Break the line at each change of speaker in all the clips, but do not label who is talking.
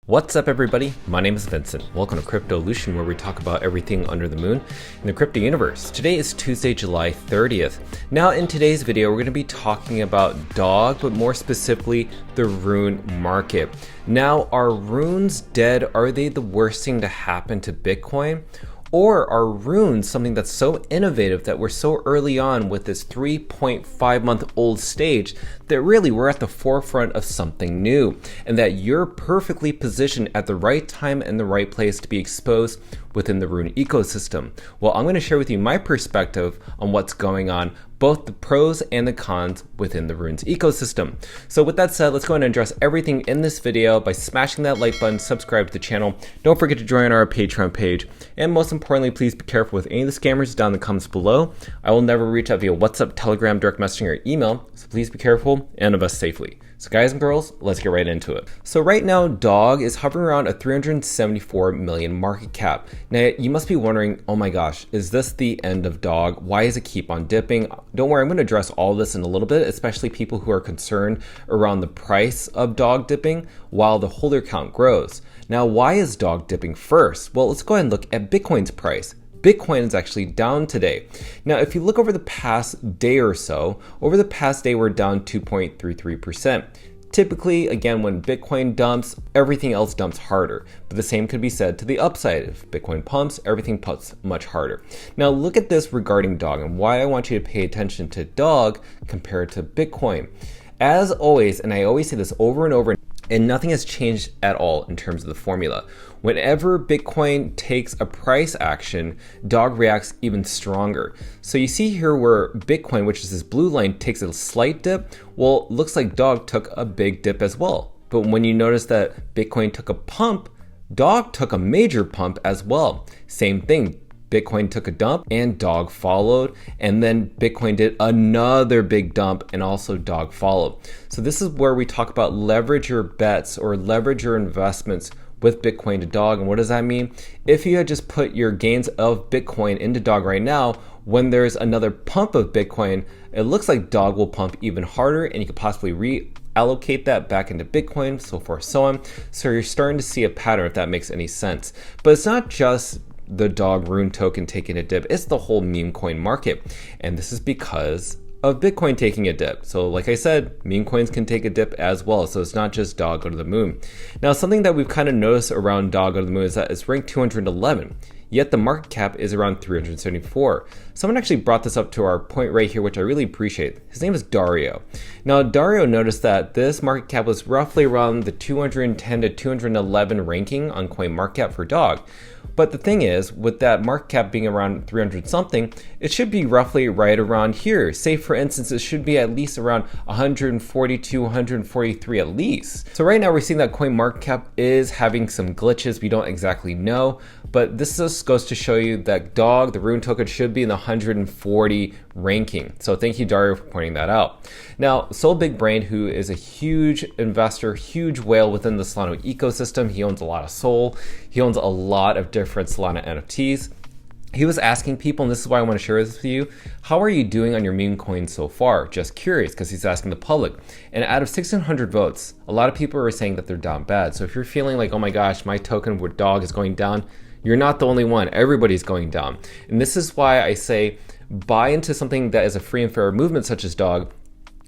What's up everybody, my name is Vincent. Welcome to Cryptolution, where we talk about everything under the moon in the crypto universe. Today is Tuesday, July 30th. Now in today's video, we're going to be talking about DOG, but more specifically, the rune market. Now, are runes dead? Are they the worst thing to happen to Bitcoin? Or are runes something that's so innovative that we're so early on with this 3.5-month-old stage that really we're at the forefront of something new, and that you're perfectly positioned at the right time and the right place to be exposed within the rune ecosystem? Well, I'm going to share with you my perspective on what's going on, both the pros and the cons within the runes ecosystem. So with that said, let's go ahead and address everything in this video by smashing that like button, subscribe to the channel. Don't forget to join our Patreon page. And most importantly, please be careful with any of the scammers down in the comments below. I will never reach out via WhatsApp, Telegram, direct messaging, or email. So please be careful and invest safely. So guys and girls, let's get right into it. So right now, DOG is hovering around a 374 million market cap. Now you must be wondering, oh my gosh, is this the end of DOG? Why does it keep on dipping? Don't worry, I'm going to address all this in a little bit, especially people who are concerned around the price of DOG dipping while the holder count grows. Now, why is DOG dipping first? Well, let's go ahead and look at Bitcoin's price. Bitcoin is actually down today. Now, if you look over the past day or so, over the past day, we're down 2.33%. Typically, again, when Bitcoin dumps, everything else dumps harder. But the same could be said to the upside. If Bitcoin pumps, everything pumps much harder. Now, look at this regarding DOG and why I want you to pay attention to DOG compared to Bitcoin. As always, and I always say this over and over, and nothing has changed at all in terms of the formula. Whenever Bitcoin takes a price action, DOG reacts even stronger. So you see here where Bitcoin, which is this blue line, takes a slight dip. Well, looks like DOG took a big dip as well. But when you notice that Bitcoin took a pump, DOG took a major pump as well. Same thing. Bitcoin took a dump and DOG followed, and then Bitcoin did another big dump and also DOG followed. So this is where we talk about leverage your bets or leverage your investments with Bitcoin to DOG. And what does that mean? If you had just put your gains of Bitcoin into DOG right now, when there's another pump of Bitcoin, it looks like DOG will pump even harder, and you could possibly reallocate that back into Bitcoin, so forth, so on. So you're starting to see a pattern, if that makes any sense. But it's not just the DOG rune token taking a dip, it's the whole meme coin market. And this is because of Bitcoin taking a dip. So like I said, meme coins can take a dip as well. So it's not just DOG go to the moon. Now, something that we've kind of noticed around DOG go to the moon is that it's ranked 211. Yet the market cap is around 374. Someone actually brought this up to our point right here, which I really appreciate. His name is Dario. Now, Dario noticed that this market cap was roughly around the 210 to 211 ranking on CoinMarketCap for DOG. But the thing is, with that market cap being around 300 something, it should be roughly right around here. Say for instance, it should be at least around 142, 143 at least. So right now we're seeing that CoinMarketCap is having some glitches. We don't exactly know, but this just goes to show you that DOG, the rune token, should be in the 140 ranking. So thank you, Dario, for pointing that out. Now, Soul Big Brain, who is a huge investor, huge whale within the Solana ecosystem, he owns a lot of Sol, he owns a lot of different Solana NFTs. He was asking people, and this is why I want to share this with you, how are you doing on your meme coins so far? Just curious, because he's asking the public. And out of 1,600 votes, a lot of people are saying that they're down bad. So if you're feeling like, oh my gosh, my token with DOG is going down, you're not the only one. Everybody's going down. And this is why I say buy into something that is a free and fair movement such as DOG,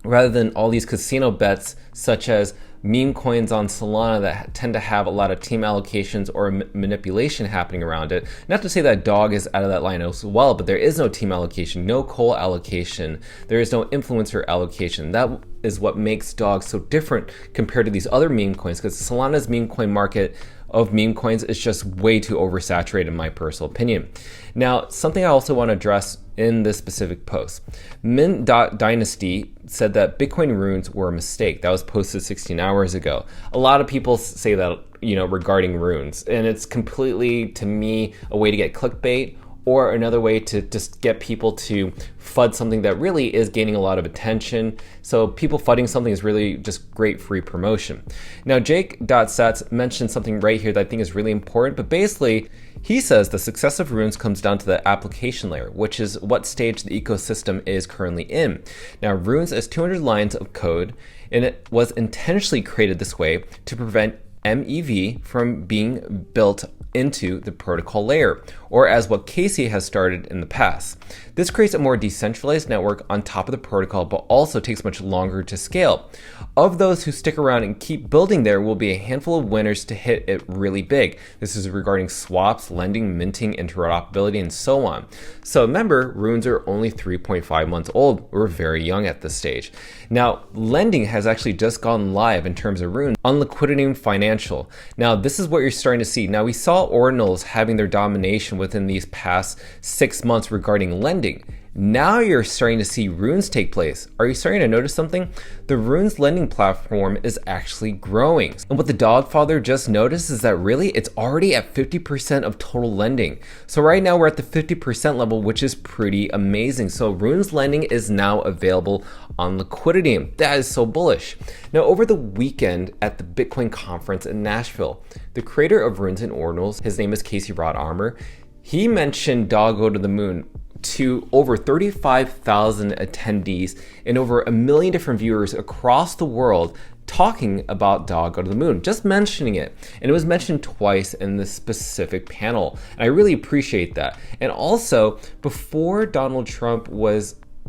rather than all these casino bets such as meme coins on Solana that tend to have a lot of team allocations or manipulation happening around it. Not to say that DOG is out of that line as well, but there is no team allocation, no coal allocation, there is no influencer allocation. That is what makes DOG so different compared to these other meme coins, because Solana's meme coin market of meme coins is just way too oversaturated in my personal opinion. Now, something I also want to address in this specific post. Mint.dynasty said that Bitcoin runes were a mistake. That was posted 16 hours ago. A lot of people say that, regarding runes, and it's completely, to me, a way to get clickbait, or another way to just get people to FUD something that really is gaining a lot of attention. So people FUDding something is really just great free promotion. Now, Jake.sats mentioned something right here that I think is really important, but basically he says the success of runes comes down to the application layer, which is what stage the ecosystem is currently in. Now, runes is 200 lines of code, and it was intentionally created this way to prevent MEV from being built into the protocol layer, or as what Casey has started in the past. This creates a more decentralized network on top of the protocol, but also takes much longer to scale. Of those who stick around and keep building, there will be a handful of winners to hit it really big. This is regarding swaps, lending, minting, interoperability, and so on. So remember, runes are only 3.5 months old. We're very young at this stage. Now, lending has actually just gone live in terms of runes on Liquidity Financial. Now, this is what you're starting to see. Now, we saw Ordinals having their domination within these past 6 months regarding lending. Now you're starting to see runes take place. Are you starting to notice something? The runes lending platform is actually growing. And what the Dogfather just noticed is that really it's already at 50% of total lending. So right now we're at the 50% level, which is pretty amazing. So runes lending is now available on Liquidity. That is so bullish. Now over the weekend at the Bitcoin conference in Nashville, the creator of Runes and Ordinals, his name is Casey Rod Armour, he mentioned Dog Go to the Moon to over 35,000 attendees and over 1 million different viewers across the world talking about Dog Go to the Moon, just mentioning it. And it was mentioned twice in this specific panel. And I really appreciate that. And also, before Donald Trump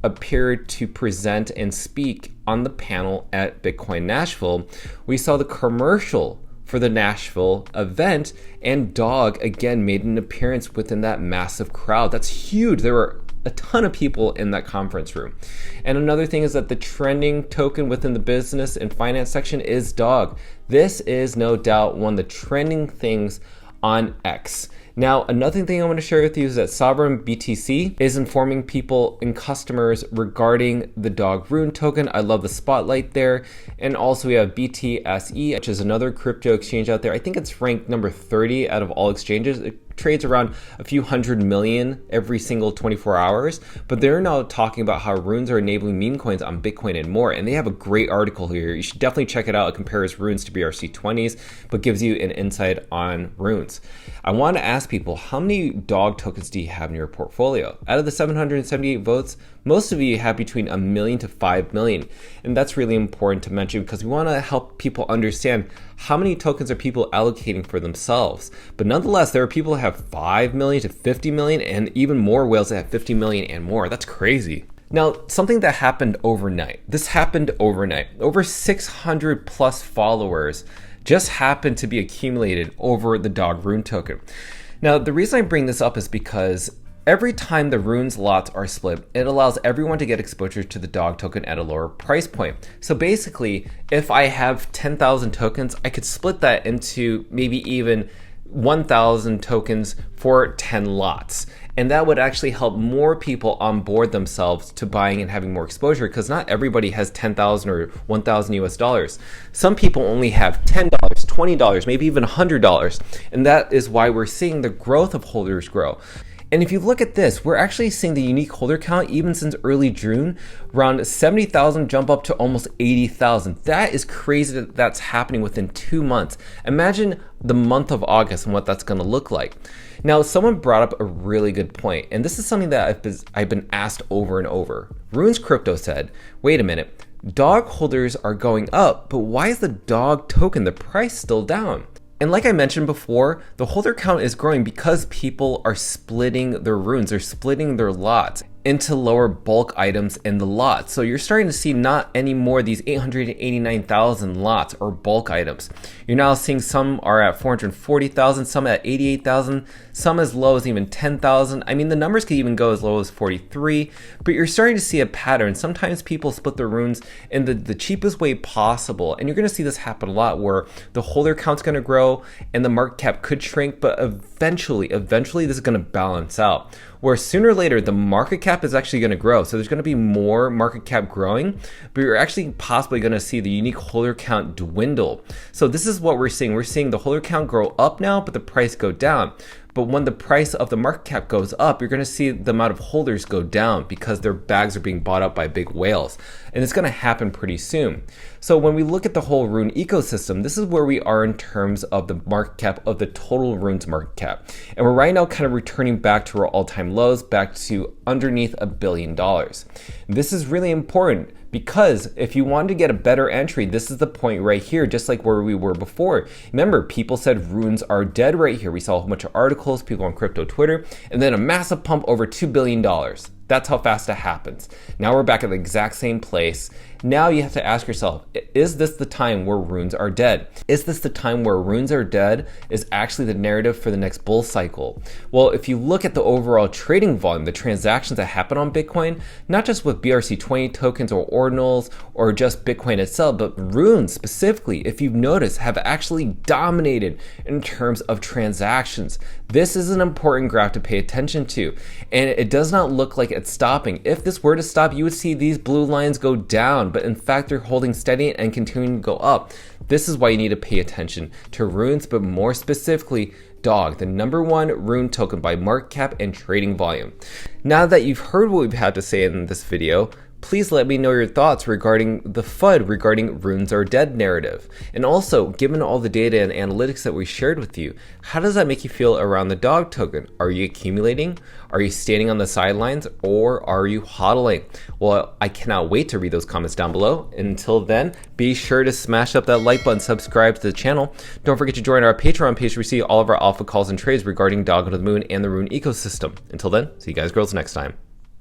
appeared to present and speak on the panel at Bitcoin Nashville, we saw the commercial for the Nashville event, and Dog again made an appearance within that massive crowd. That's huge. There were a ton of people in that conference room. And another thing is that the trending token within the business and finance section is Dog. This is no doubt one of the trending things on X. Now, another thing I want to share with you is that Sovereign BTC is informing people and customers regarding the Dog Rune token. I love the spotlight there. And also we have BTSE, which is another crypto exchange out there. I think it's ranked number 30 out of all exchanges. It trades around a few hundred million every single 24 hours, but they're now talking about how runes are enabling meme coins on Bitcoin and more, and they have a great article here. You should definitely check it out. It compares runes to BRC20s, but gives you an insight on runes. I want to ask people, how many Dog tokens do you have in your portfolio? Out of the 778 votes, most of you have between 1 million to 5 million, and that's really important to mention because we want to help people understand how many tokens are people allocating for themselves. But nonetheless, there are people who have 5 million to 50 million and even more whales that have 50 million and more. That's crazy. Now, something that happened overnight. This happened overnight. Over 600 plus followers just happened to be accumulated over the Dog Rune token. Now, the reason I bring this up is because every time the runes lots are split, it allows everyone to get exposure to the Dog token at a lower price point. So basically, if I have 10,000 tokens, I could split that into maybe even 1,000 tokens for 10 lots. And that would actually help more people onboard themselves to buying and having more exposure, because not everybody has 10,000 or 1,000 US dollars. Some people only have $10, $20, maybe even $100. And that is why we're seeing the growth of holders grow. And if you look at this, we're actually seeing the unique holder count even since early June, around 70,000 jump up to almost 80,000. That is crazy that that's happening within 2 months. Imagine the month of August and what that's going to look like. Now, someone brought up a really good point, and this is something that I've been asked over and over. Runes Crypto said, wait a minute, Dog holders are going up, but why is the Dog token, the price, still down? And like I mentioned before, the holder count is growing because people are splitting their runes, they're splitting their lots into lower bulk items in the lot. So you're starting to see not anymore these 889,000 lots or bulk items. You're now seeing some are at 440,000, some at 88,000, some as low as even 10,000. I mean, the numbers could even go as low as 43, but you're starting to see a pattern. Sometimes people split their runes in the cheapest way possible. And you're gonna see this happen a lot where the holder count's gonna grow and the market cap could shrink, but eventually this is gonna balance out. Where sooner or later, the market cap is actually going to grow. So there's going to be more market cap growing, but you're actually possibly going to see the unique holder count dwindle. So this is what we're seeing. We're seeing the holder count grow up now, but the price go down. But when the price of the market cap goes up, you're going to see the amount of holders go down because their bags are being bought up by big whales. And it's going to happen pretty soon. So when we look at the whole rune ecosystem, this is where we are in terms of the market cap of the total runes market cap. And we're right now kind of returning back to our all-time lows, back to underneath $1 billion. This is really important Because if you wanted to get a better entry, this is the point right here, just like where we were before. Remember, people said runes are dead right here. We saw a whole bunch of articles, people on crypto Twitter, and then a massive pump over $2 billion. That's how fast it happens. Now we're back at the exact same place. Now you have to ask yourself, is this the time where runes are dead? Is this the time where runes are dead is actually the narrative for the next bull cycle? Well, if you look at the overall trading volume, the transactions that happen on Bitcoin, not just with BRC20 tokens or Ordinals or just Bitcoin itself, but runes specifically, if you've noticed, have actually dominated in terms of transactions. This is an important graph to pay attention to, and it does not look like it's stopping. If this were to stop, you would see these blue lines go down, but in fact they're holding steady and continuing to go up. This is why you need to pay attention to runes, but more specifically DOG, the #1 rune token by market cap and trading volume. Now that you've heard what we've had to say in this video, please let me know your thoughts regarding the FUD regarding runes are dead narrative. And also, given all the data and analytics that we shared with you, how does that make you feel around the DOG token? Are you accumulating? Are you standing on the sidelines? Or are you hodling? Well, I cannot wait to read those comments down below. Until then, be sure to smash up that like button, subscribe to the channel. Don't forget to join our Patreon page to receive all of our alpha calls and trades regarding DOG to the Moon and the Rune ecosystem. Until then, see you guys girls next time.